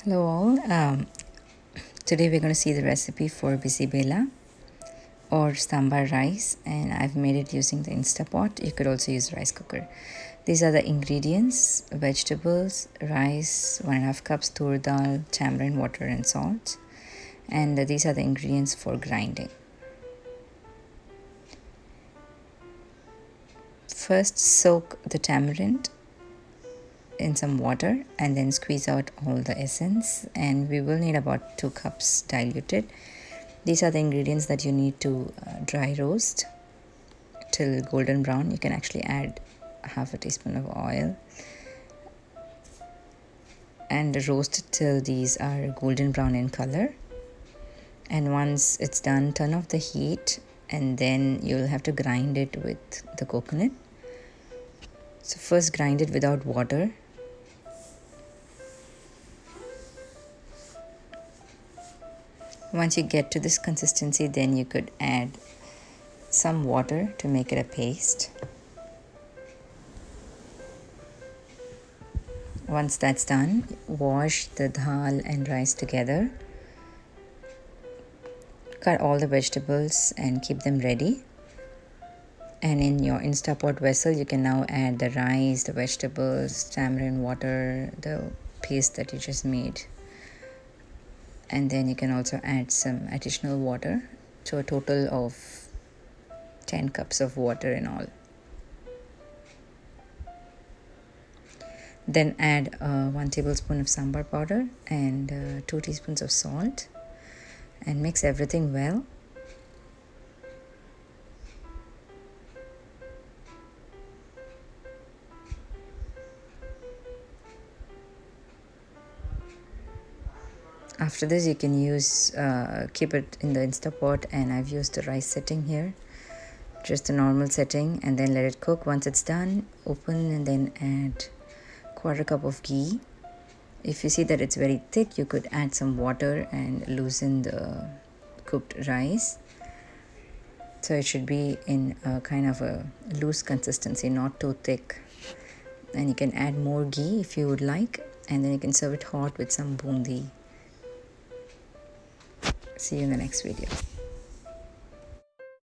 Hello all. Today we're going to see the recipe for Bisibele or Sambar rice, and I've made it using the Instapot. You could also use rice cooker. These are the ingredients: vegetables, rice, 1.5 cups tur dal, tamarind water and salt. And these are the ingredients for grinding. First, soak the tamarind in some water and then squeeze out all the essence, and we will need about 2 cups diluted. These are the ingredients that you need to dry roast till golden brown. You can actually add half a teaspoon of oil and roast till these are golden brown in color. And once it's done, turn off the heat, and then you'll have to grind it with the coconut. So first grind it without water. Once you get to this consistency, then you could add some water to make it a paste. Once that's done, wash the dal and rice together. Cut all the vegetables and keep them ready. And in your Instapot vessel, you can now add the rice, the vegetables, tamarind water, the paste that you just made. And then you can also add some additional water, to a total of 10 cups of water in all. Then add 1 tablespoon of sambar powder and 2 teaspoons of salt, and mix everything well. After this, you can use keep it in the Instapot, and I've used the rice setting here, just a normal setting, and then let it cook. Once it's done, open and then add 1/4 cup of ghee. If you see that it's very thick, you could add some water and loosen the cooked rice. So it should be in a kind of a loose consistency, not too thick. And you can add more ghee if you would like, and then you can serve it hot with some bundi. See you in the next video.